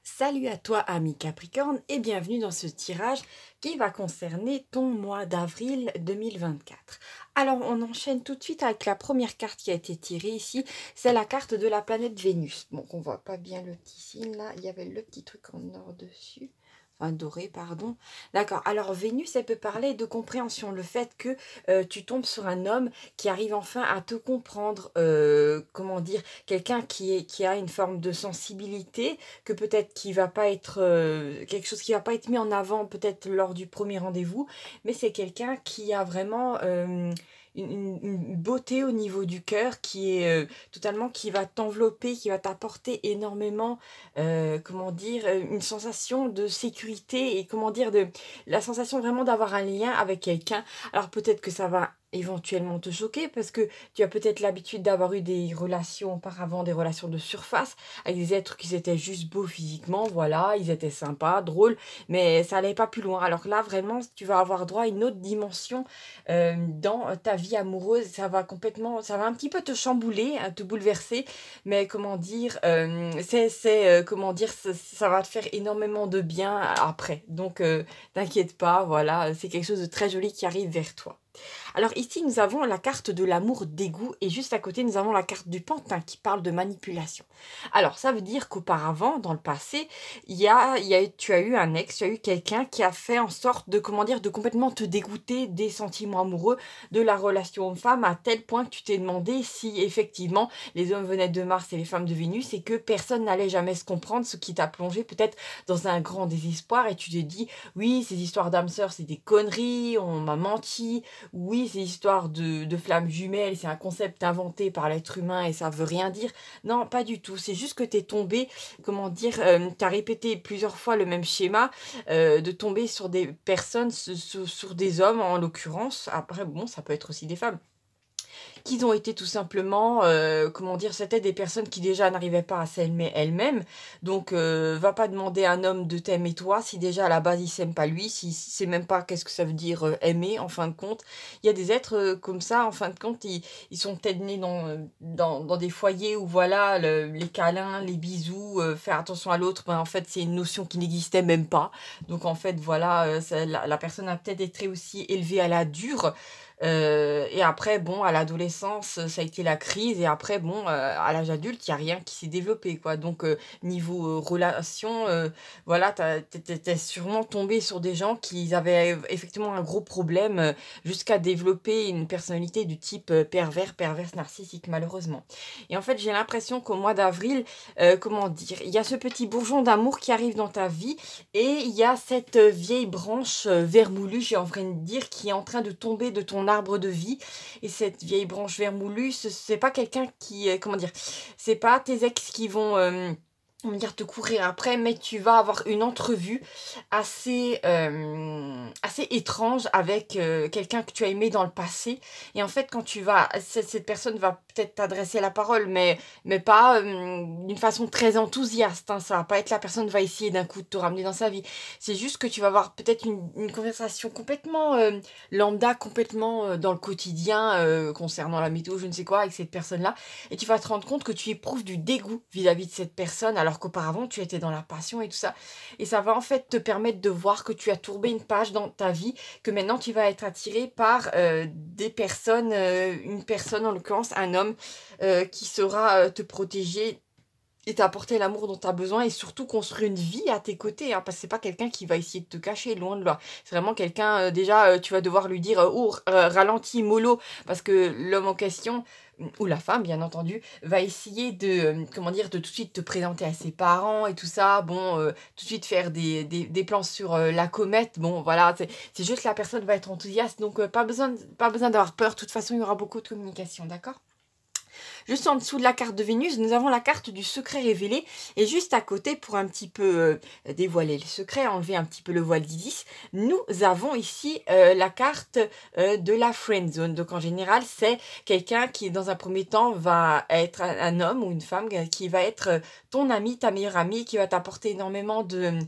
Salut à toi, ami Capricorne, et bienvenue dans ce tirage qui va concerner ton mois d'avril 2024. Alors, on enchaîne tout de suite avec la première carte qui a été tirée ici. C'est la carte de la planète Vénus. Bon, on voit pas bien le petit signe là. Il y avait le petit truc en or dessus. Enfin, doré, pardon. D'accord. Alors, Vénus, elle peut parler de compréhension. Le fait que tu tombes sur un homme qui arrive enfin à te comprendre. Comment dire, quelqu'un qui a une forme de sensibilité que peut-être qui va pas être quelque chose qui va pas être mis en avant peut-être lors du premier rendez-vous, mais c'est quelqu'un qui a vraiment une beauté au niveau du cœur qui est totalement qui va t'envelopper, qui va t'apporter énormément, comment dire, une sensation de sécurité et comment dire de la sensation vraiment d'avoir un lien avec quelqu'un. Alors peut-être que ça va éventuellement te choquer parce que tu as peut-être l'habitude d'avoir eu des relations auparavant, des relations de surface avec des êtres qui étaient juste beaux physiquement, voilà, ils étaient sympas, drôles, mais ça n'allait pas plus loin. Alors que là, vraiment, tu vas avoir droit à une autre dimension dans ta vie amoureuse. Ça va complètement, ça va un petit peu te chambouler, hein, te bouleverser, mais comment dire, comment dire, ça va te faire énormément de bien après. Donc, t'inquiète pas, voilà, c'est quelque chose de très joli qui arrive vers toi. Alors ici, nous avons la carte de l'amour dégoût et juste à côté, nous avons la carte du pantin qui parle de manipulation. Alors, ça veut dire qu'auparavant, dans le passé, tu as eu un ex, tu as eu quelqu'un qui a fait en sorte de, comment dire, de complètement te dégoûter des sentiments amoureux, de la relation homme-femme, à tel point que tu t'es demandé si effectivement les hommes venaient de Mars et les femmes de Vénus et que personne n'allait jamais se comprendre, ce qui t'a plongé peut-être dans un grand désespoir et tu t'es dit, oui, ces histoires d'âmes sœurs, c'est des conneries, on m'a menti, oui, c'est histoire de flammes jumelles, c'est un concept inventé par l'être humain et ça veut rien dire. Non, pas du tout. C'est juste que tu es tombé, comment dire, tu as répété plusieurs fois le même schéma, de tomber sur des personnes, sur des hommes en l'occurrence. Après, bon, ça peut être aussi des femmes qu'ils ont été tout simplement, comment dire, c'était des personnes qui déjà n'arrivaient pas à s'aimer elles-mêmes. Donc, va pas demander à un homme de t'aimer toi si déjà à la base il s'aime pas lui, si sait même pas qu'est-ce que ça veut dire aimer en fin de compte. Il y a des êtres comme ça, en fin de compte, ils sont peut-être nés dans des foyers où voilà, les câlins, les bisous, faire attention à l'autre, ben, en fait c'est une notion qui n'existait même pas. Donc en fait voilà, la personne a peut-être été aussi élevée à la dure. Et après, bon, à l'adolescence, ça a été la crise. Et après, bon, à l'âge adulte, il n'y a rien qui s'est développé, quoi. Donc, niveau relation, voilà, t'es sûrement tombé sur des gens qui avaient effectivement un gros problème jusqu'à développer une personnalité du type perverse narcissique, malheureusement. Et en fait, j'ai l'impression qu'au mois d'avril, comment dire, il y a ce petit bourgeon d'amour qui arrive dans ta vie et il y a cette vieille branche vermoulue, j'ai envie de dire, qui est en train de tomber de ton arbre de vie. Et cette vieille branche vermoulue, c'est pas quelqu'un qui, comment dire, c'est pas tes ex qui vont, on va dire, te courir après, mais tu vas avoir une entrevue assez étrange avec quelqu'un que tu as aimé dans le passé. Et en fait, quand tu vas, cette personne va peut-être t'adresser la parole, mais pas d'une façon très enthousiaste. Hein, ça va pas être la personne va essayer d'un coup de te ramener dans sa vie. C'est juste que tu vas avoir peut-être une conversation complètement lambda, complètement dans le quotidien, concernant la météo, je ne sais quoi, avec cette personne-là. Et tu vas te rendre compte que tu éprouves du dégoût vis-à-vis de cette personne, alors qu'auparavant, tu étais dans la passion et tout ça. Et ça va en fait te permettre de voir que tu as tourbé une page dans ta vie, que maintenant tu vas être attiré par des personnes, une personne en l'occurrence, un homme, qui saura te protéger et t'apporter l'amour dont tu as besoin et surtout construire une vie à tes côtés, hein, parce que c'est pas quelqu'un qui va essayer de te cacher, loin de là. C'est vraiment quelqu'un, déjà, tu vas devoir lui dire oh, ralentis, mollo, parce que l'homme en question, ou la femme bien entendu, va essayer de, comment dire, de tout de suite te présenter à ses parents et tout ça, bon, tout de suite faire des plans sur la comète, bon voilà, c'est juste que la personne va être enthousiaste, donc pas besoin d'avoir peur, de toute façon il y aura beaucoup de communication, d'accord? Juste en dessous de la carte de Vénus, nous avons la carte du secret révélé. Et juste à côté, pour un petit peu dévoiler le secret, enlever un petit peu le voile d'Isis, nous avons ici la carte de la friend zone. Donc en général, c'est quelqu'un qui, dans un premier temps, va être un homme ou une femme qui va être ton ami, ta meilleure amie, qui va t'apporter énormément de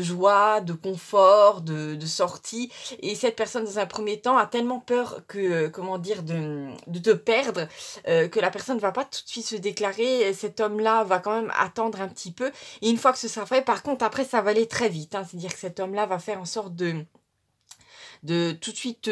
joie, de confort, de sortie. Et cette personne, dans un premier temps, a tellement peur que, comment dire, de te perdre, que la personne ne va pas tout de suite se déclarer, cet homme-là va quand même attendre un petit peu, et une fois que ce sera fait, par contre, après, ça va aller très vite, hein, c'est-à-dire que cet homme-là va faire en sorte de tout de suite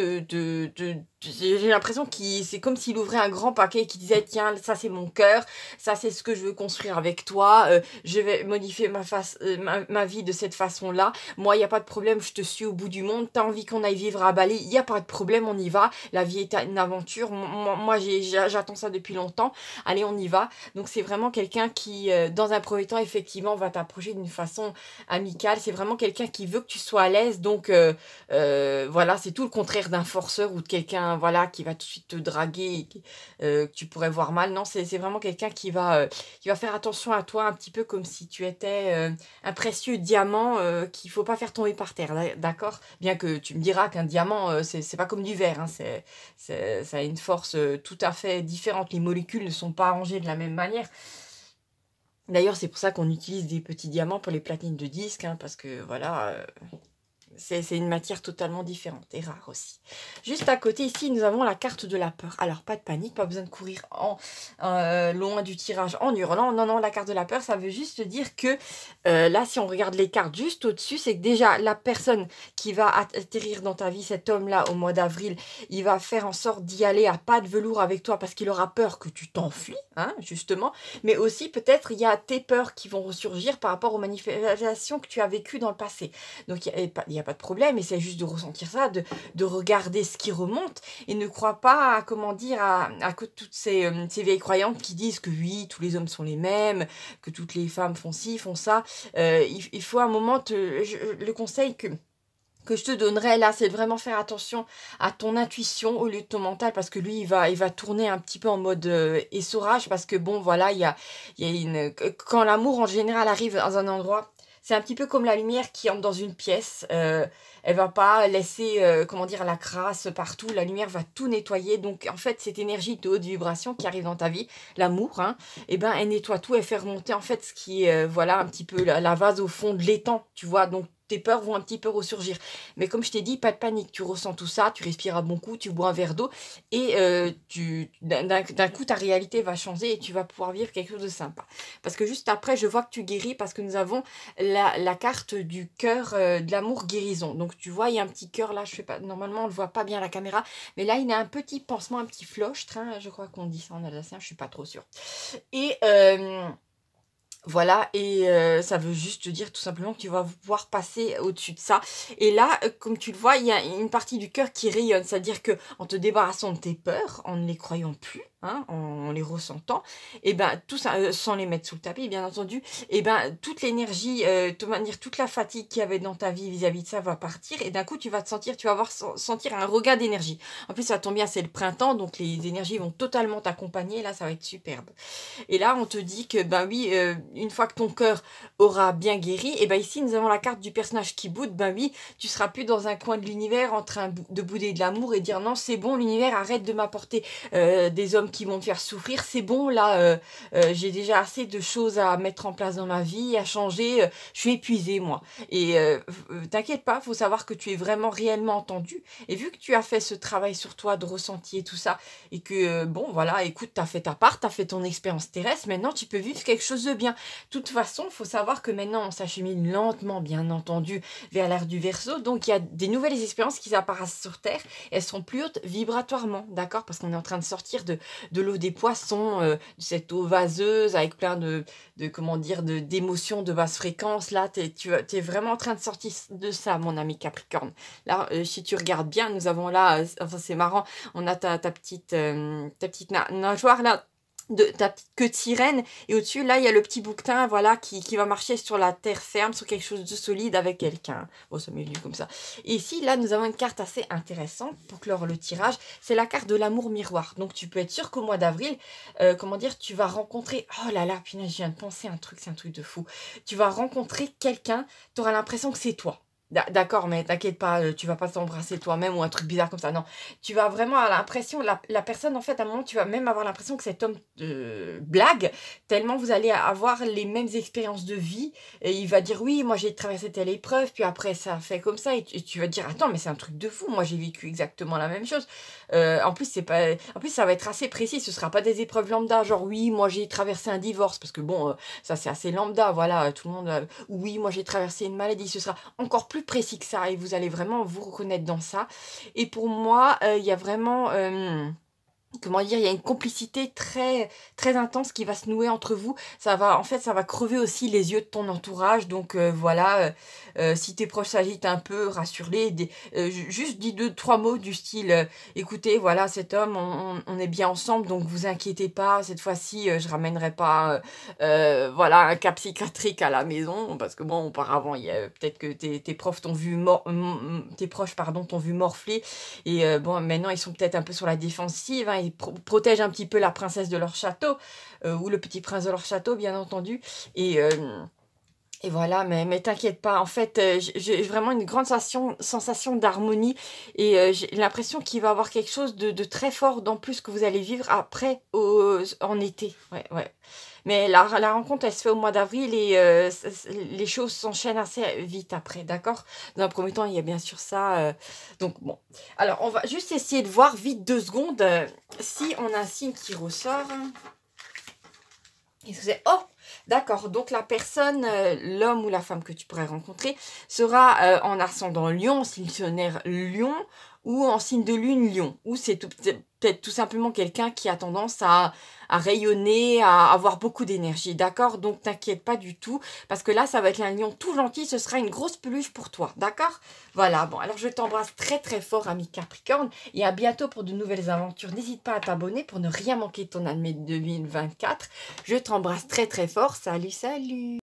j'ai l'impression qu'il c'est comme s'il ouvrait un grand paquet et qu'il disait tiens ça c'est mon cœur, ça c'est ce que je veux construire avec toi, je vais modifier ma vie de cette façon là, moi il n'y a pas de problème, je te suis au bout du monde, t'as envie qu'on aille vivre à Bali, il n'y a pas de problème, on y va, la vie est une aventure, moi j'attends ça depuis longtemps, allez on y va. Donc c'est vraiment quelqu'un qui dans un premier temps effectivement va t'approcher d'une façon amicale, c'est vraiment quelqu'un qui veut que tu sois à l'aise, donc voilà, c'est tout le contraire d'un forceur ou de quelqu'un voilà, qui va tout de suite te draguer et que tu pourrais voir mal. Non, c'est vraiment quelqu'un qui va faire attention à toi un petit peu comme si tu étais un précieux diamant qu'il faut pas faire tomber par terre, d'accord? Bien que tu me diras qu'un diamant, c'est pas comme du verre, hein, ça a une force tout à fait différente. Les molécules ne sont pas arrangées de la même manière. D'ailleurs, c'est pour ça qu'on utilise des petits diamants pour les platines de disques, hein, parce que voilà, c'est une matière totalement différente et rare aussi. Juste à côté ici, nous avons la carte de la peur. Alors, pas de panique, pas besoin de courir loin du tirage en hurlant. Non, non, la carte de la peur, ça veut juste dire que là, si on regarde les cartes juste au-dessus, c'est que déjà, la personne qui va atterrir dans ta vie, cet homme-là, au mois d'avril, il va faire en sorte d'y aller à pas de velours avec toi parce qu'il aura peur que tu t'enfuis, hein, justement. Mais aussi, peut-être, il y a tes peurs qui vont ressurgir par rapport aux manifestations que tu as vécues dans le passé. Donc, il n'y a pas de problème, essaie juste de ressentir ça, de regarder ce qui remonte, et ne crois pas à, comment dire, à toutes ces vieilles croyances qui disent que oui, tous les hommes sont les mêmes, que toutes les femmes font ci, font ça. Il faut un moment, le conseil que je te donnerais là, c'est de vraiment faire attention à ton intuition au lieu de ton mental, parce que lui, il va tourner un petit peu en mode essorage, parce que bon, voilà, quand l'amour en général arrive dans un endroit, c'est un petit peu comme la lumière qui entre dans une pièce. Elle va pas laisser, comment dire, la crasse partout. La lumière va tout nettoyer. Donc, en fait, cette énergie de haute vibration qui arrive dans ta vie, l'amour, hein, eh ben, elle nettoie tout. Elle fait remonter, en fait, ce qui est, voilà, un petit peu la vase au fond de l'étang, tu vois. Donc, tes peurs vont un petit peu ressurgir. Mais comme je t'ai dit, pas de panique. Tu ressens tout ça, tu respires à bon coup, tu bois un verre d'eau et d'un coup, ta réalité va changer et tu vas pouvoir vivre quelque chose de sympa. Parce que juste après, je vois que tu guéris parce que nous avons la carte du cœur de l'amour guérison. Donc, tu vois, il y a un petit cœur là. Je fais pas, normalement, on ne le voit pas bien à la caméra. Mais là, il y a un petit pansement, un petit floche. Je crois qu'on dit ça en alsacien. Je suis pas trop sûre. Et... voilà, et ça veut juste dire tout simplement que tu vas pouvoir passer au-dessus de ça. Et là, comme tu le vois, il y a une partie du cœur qui rayonne. C'est-à-dire que en te débarrassant de tes peurs, en ne les croyant plus, hein, en les ressentant, et ben tout ça, sans les mettre sous le tapis, bien entendu, et ben toute l'énergie, toute la fatigue qu'il y avait dans ta vie vis-à-vis de ça va partir. Et d'un coup, tu vas te sentir, tu vas avoir sentir un regain d'énergie. En plus, ça tombe bien, c'est le printemps, donc les énergies vont totalement t'accompagner. Là, ça va être superbe. Et là, on te dit que, ben oui, une fois que ton cœur aura bien guéri, et ben ici, nous avons la carte du personnage qui boude. Ben oui, tu seras plus dans un coin de l'univers en train de bouder de l'amour et dire non, c'est bon, l'univers arrête de m'apporter des hommes qui vont me faire souffrir. C'est bon, là, j'ai déjà assez de choses à mettre en place dans ma vie, à changer. Je suis épuisée, moi. Et t'inquiète pas, faut savoir que tu es vraiment réellement entendu. Et vu que tu as fait ce travail sur toi de ressenti et tout ça, et que, bon, voilà, écoute, t'as fait ta part, t'as fait ton expérience terrestre, maintenant tu peux vivre quelque chose de bien. De toute façon, il faut savoir que maintenant on s'achemine lentement, bien entendu, vers l'ère du Verseau. Donc il y a des nouvelles expériences qui apparaissent sur Terre. Elles seront plus hautes vibratoirement, d'accord? Parce qu'on est en train de sortir de l'eau des poissons, de cette eau vaseuse avec plein comment dire, d'émotions de basse fréquence. Là, tu es vraiment en train de sortir de ça, mon ami Capricorne. Là, si tu regardes bien, nous avons là, enfin c'est marrant, on a ta petite nageoire là, de ta petite queue de sirène, et au-dessus là il y a le petit bouquetin, voilà, qui va marcher sur la terre ferme, sur quelque chose de solide avec quelqu'un. Bon, ça m'est venu comme ça. Et ici là nous avons une carte assez intéressante pour clore le tirage, c'est la carte de l'amour miroir. Donc tu peux être sûr qu'au mois d'avril, comment dire, tu vas rencontrer, oh là là, punaise, je viens de penser un truc, c'est un truc de fou, tu vas rencontrer quelqu'un, tu auras l'impression que c'est toi. D'accord, mais t'inquiète pas, tu vas pas t'embrasser toi-même ou un truc bizarre comme ça, non. Tu vas vraiment avoir l'impression la personne en fait, à un moment, tu vas même avoir l'impression que cet homme, blague, tellement vous allez avoir les mêmes expériences de vie et il va dire: «Oui, moi j'ai traversé telle épreuve, puis après ça a fait comme ça» et tu vas te dire: «Attends, mais c'est un truc de fou, moi j'ai vécu exactement la même chose». En plus, c'est pas en plus, ça va être assez précis, ce sera pas des épreuves lambda, genre: «Oui, moi j'ai traversé un divorce», parce que bon, ça c'est assez lambda, voilà, tout le monde, «Oui, moi j'ai traversé une maladie». Ce sera encore plus précis que ça et vous allez vraiment vous reconnaître dans ça. Et pour moi, il y a vraiment, comment dire? Il y a une complicité très très intense qui va se nouer entre vous. Ça va en fait, ça va crever aussi les yeux de ton entourage donc voilà, si tes proches s'agitent un peu, rassure-les, juste dis deux trois mots du style, «Écoutez, voilà, cet homme, on est bien ensemble donc vous inquiétez pas, cette fois-ci, je ramènerai pas, voilà, un cas psychiatrique à la maison». Parce que bon, auparavant, il y a peut-être que tes profs t'ont vu tes proches, pardon, t'ont vu morfler et bon, maintenant, ils sont peut-être un peu sur la défensive, hein. Ils protègent un petit peu la princesse de leur château, ou le petit prince de leur château, bien entendu et voilà, mais t'inquiète pas, en fait, j'ai vraiment une grande sensation d'harmonie et j'ai l'impression qu'il va y avoir quelque chose de très fort dans plus que vous allez vivre après en été. Ouais, ouais. Mais la rencontre, elle se fait au mois d'avril et les choses s'enchaînent assez vite après, d'accord? Dans un premier temps, il y a bien sûr ça, donc bon. Alors, on va juste essayer de voir vite 2 secondes, si on a un signe qui ressort. Qu'est-ce que c'est? Oh! D'accord, donc la personne, l'homme ou la femme que tu pourrais rencontrer sera, en ascendant Lion, signe solaire Lion ou en signe de lune Lion. Ou c'est peut-être tout simplement quelqu'un qui a tendance à rayonner, à avoir beaucoup d'énergie, d'accord? Donc t'inquiète pas du tout, parce que là, ça va être un lion tout gentil, ce sera une grosse peluche pour toi, d'accord? Voilà, bon, alors je t'embrasse très très fort, ami Capricorne, et à bientôt pour de nouvelles aventures. N'hésite pas à t'abonner pour ne rien manquer de ton année 2024. Je t'embrasse très très fort. Salut, salut!